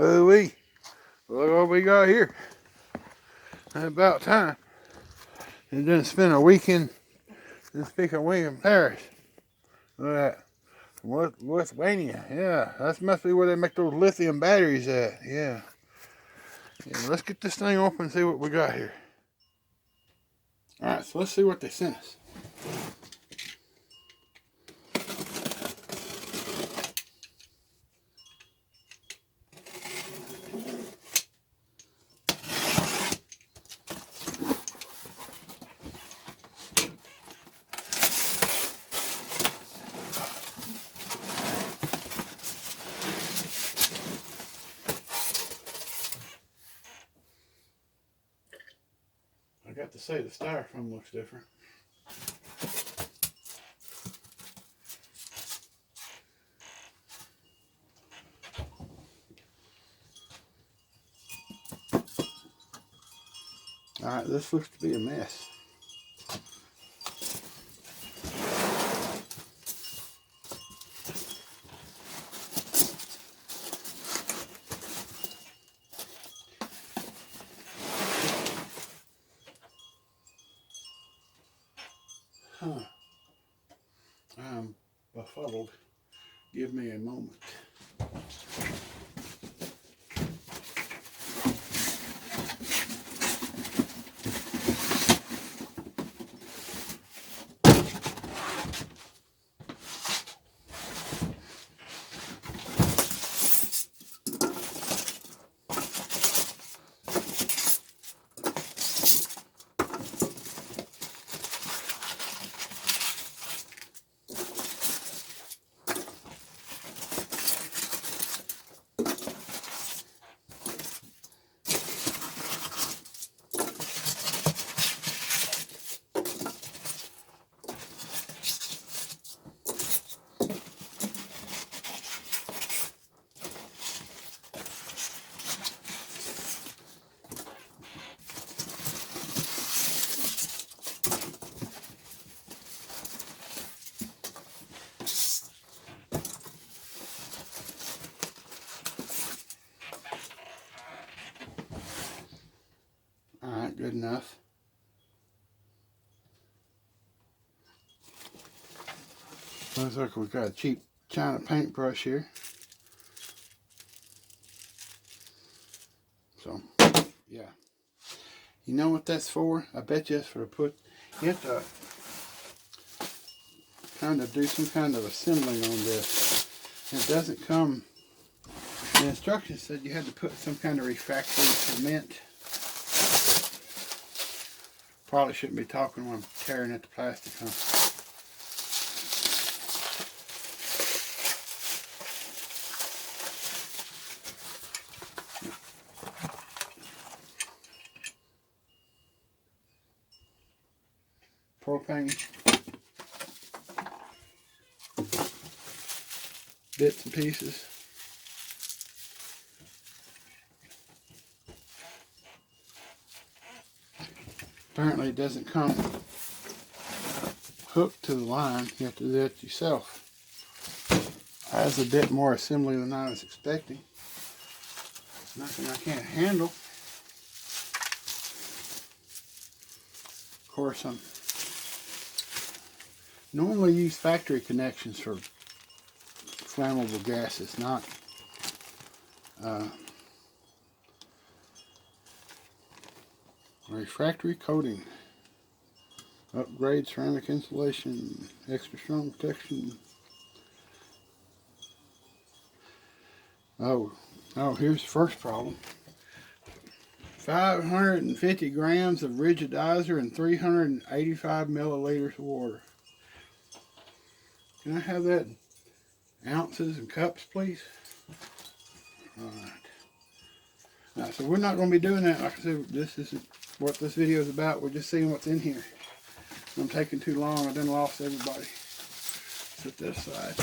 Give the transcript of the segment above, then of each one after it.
Oh, look what we got here. About time. And then spend a weekend in William Parish. Look at that. Lithuania. Yeah, that must be where they make those lithium batteries at. Yeah. Let's get this thing open and see what we got here. Alright, so let's see what they sent us. I got to say the styrofoam looks different. Alright, this looks to be a mess. Huh. I'm befuddled. Give me a moment. Alright, good enough. Looks like we've got a cheap China paintbrush here. So, yeah. You know what that's for? I bet you it's for you have to kind of do some kind of assembling on this. It doesn't come, the instructions said you had to put some kind of refractory cement. Probably shouldn't be talking when I'm tearing at the plastic, huh? Propane. Bits and pieces. Apparently it doesn't come hooked to the line. You have to do that yourself. That's a bit more assembly than I was expecting. It's nothing I can't handle. Of course, I'm normally use factory connections for flammable gases, not refractory coating. Upgrade ceramic insulation, extra strong protection. Oh, here's the first problem. 550 grams of rigidizer and 385 milliliters of water. Can I have that in ounces and cups, please? Alright. So we're not going to be doing that. Like I said, this isn't what this video is about. We're just seeing what's in here. I'm taking too long. I done lost everybody. Set that aside.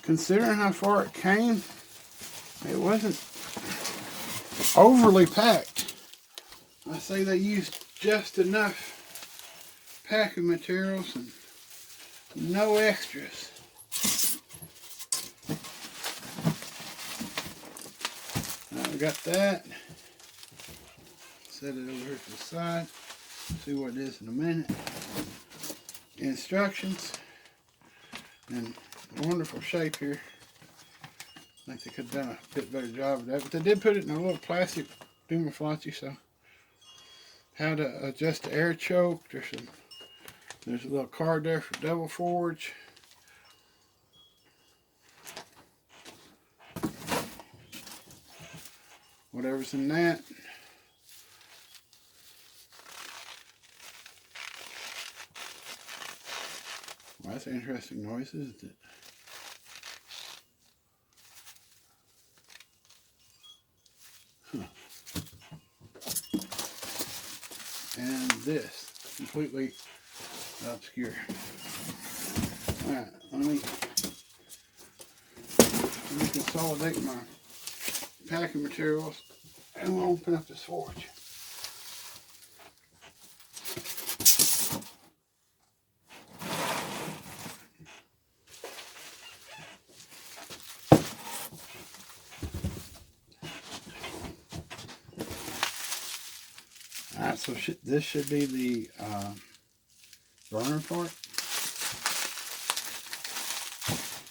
Considering how far it came, it wasn't overly packed. I say they used just enough packing materials and no extras. We got that. Set it over here to the side. See what it is in a minute. Instructions. In wonderful shape here. I think they could have done a bit better job of that. But they did put it in a little plastic thermoflagy, so how to adjust the air choke. There's a little card there for double forge. Whatever's in that. Well, that's an interesting noise, isn't it? Huh. And this, completely obscure. Alright, let me consolidate my packing materials and we'll open up this forge. Alright, so this should be the burner part.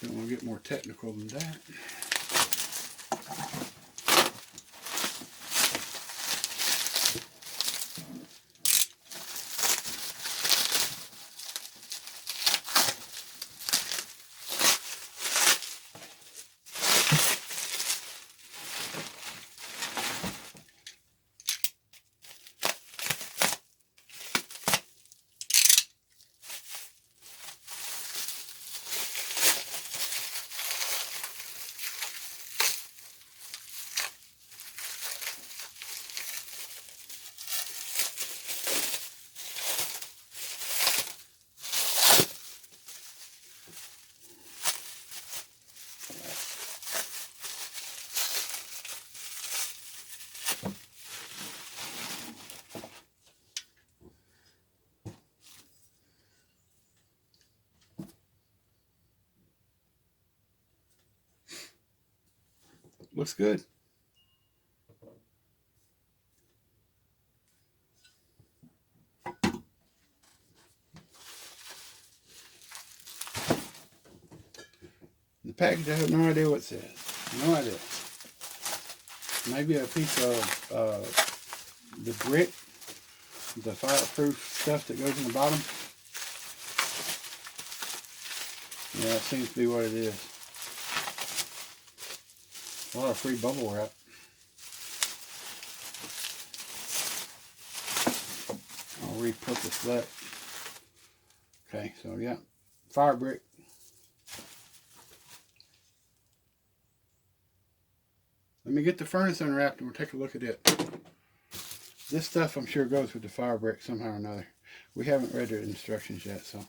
Don't want to get more technical than that. Looks good. The package, I have no idea what it says. No idea. Maybe a piece of the brick, the fireproof stuff that goes in the bottom. Yeah, that seems to be what it is. A lot of free bubble wrap. I'll repurpose that. Okay, so yeah, fire brick. Let me get the furnace unwrapped and we'll take a look at it. This stuff I'm sure goes with the fire brick somehow or another. We haven't read the instructions yet, so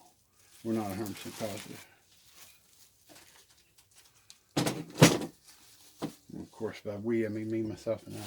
we're not 100% positive. And of course, by we, I mean me, myself, and I.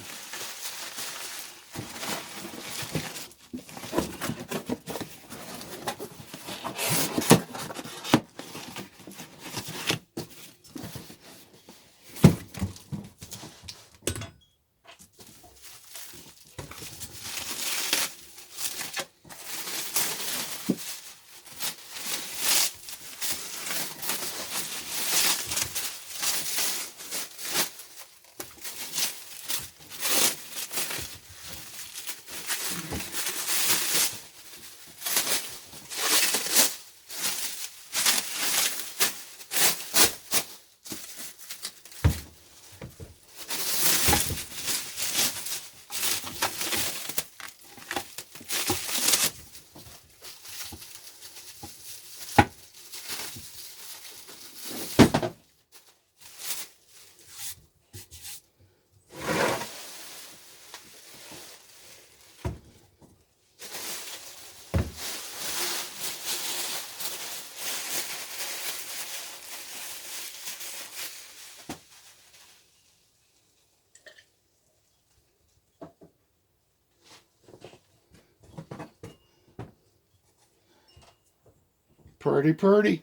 Pretty.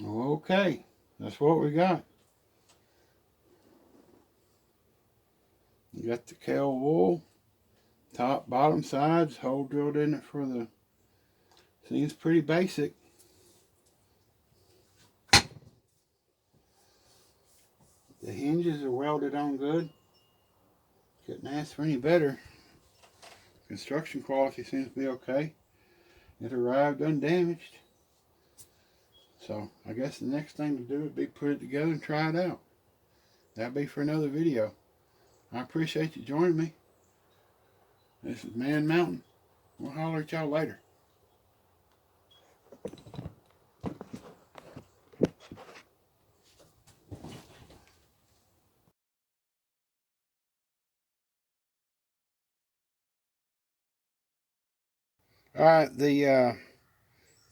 Okay, that's what we got. You got the cowl wool, top, bottom, sides, hole drilled in it for the, seems pretty basic. The hinges are welded on good. Couldn't ask for any better. Construction quality seems to be okay. It arrived undamaged. So I guess the next thing to do would be put it together and try it out. That'll be for another video. I appreciate you joining me. This is Man Mountain. We'll holler at y'all later. Alright, the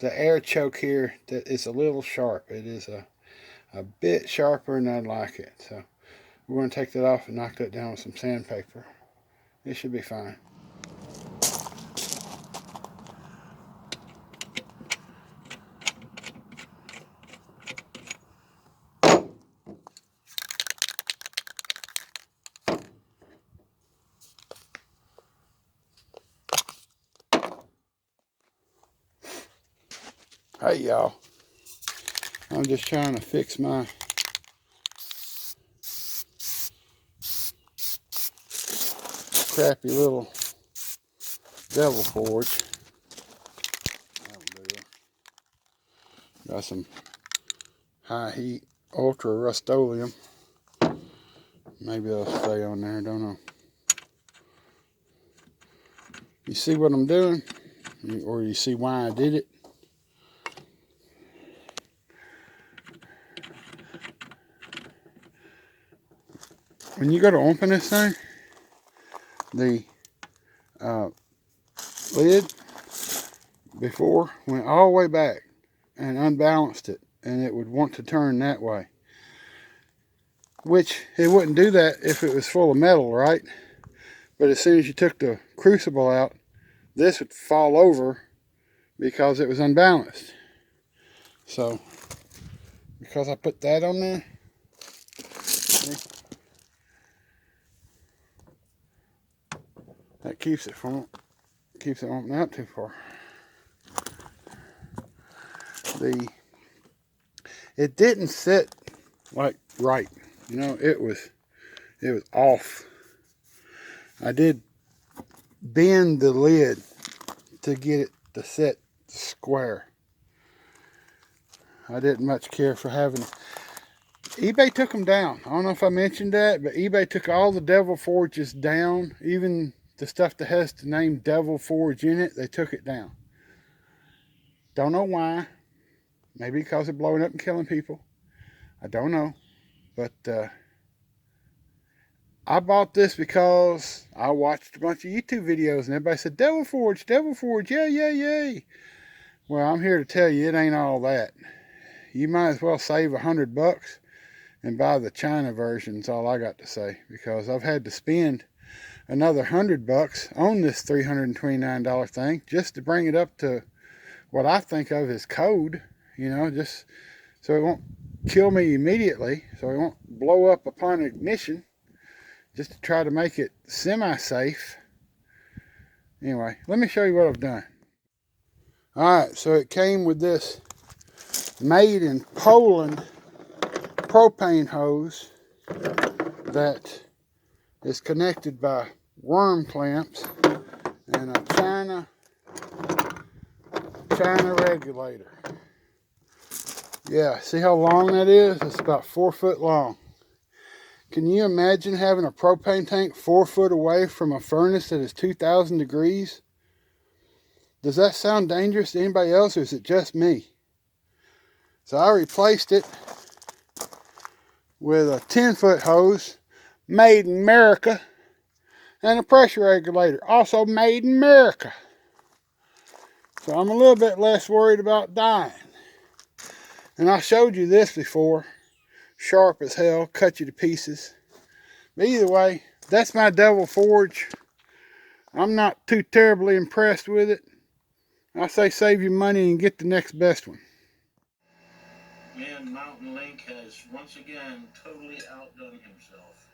air choke here that is a little sharp. It is a bit sharper than I'd like it. So we're going to take that off and knock that down with some sandpaper. It should be fine. Hey y'all, I'm just trying to fix my crappy little Devil Forge. Got some high heat ultra rust-oleum. Maybe it'll stay on there, don't know. You see what I'm doing? Or you see why I did it? When you go to open this thing, the lid before went all the way back and unbalanced it, and it would want to turn that way. Which it wouldn't do that if it was full of metal, right? But as soon as you took the crucible out, this would fall over because it was unbalanced. So, because I put that on there, that keeps it from opening out too far. It didn't sit like right, you know. It was off. I did bend the lid to get it to sit square. I didn't much care for having. eBay took them down. I don't know if I mentioned that, but eBay took all the Devil Forges down, even the stuff that has the name Devil Forge in it. They took it down. Don't know why. Maybe because they're blowing up and killing people. I don't know. But I bought this because I watched a bunch of YouTube videos and everybody said, Devil Forge, yeah, yeah, yay. Well, I'm here to tell you it ain't all that. You might as well save $100 and buy the China version, is all I got to say. Because I've had to spend another $100 on this $329 thing just to bring it up to what I think of as code, you know, just so it won't kill me immediately, so it won't blow up upon ignition, just to try to make it semi-safe. Anyway, let me show you what I've done. Alright, so it came with this made in Poland propane hose that is connected by worm clamps and a China regulator. Yeah, see how long that is? It's about 4 foot long. Can you imagine having a propane tank 4 foot away from a furnace that is 2,000 degrees? Does that sound dangerous to anybody else, or is it just me? So I replaced it with a 10-foot hose, made in America, and a pressure regulator, also made in America. So I'm a little bit less worried about dying. And I showed you this before. Sharp as hell, cut you to pieces. But either way, that's my Devil Forge. I'm not too terribly impressed with it. I say save your money and get the next best one. Man, Mountain Link has once again totally outdone himself.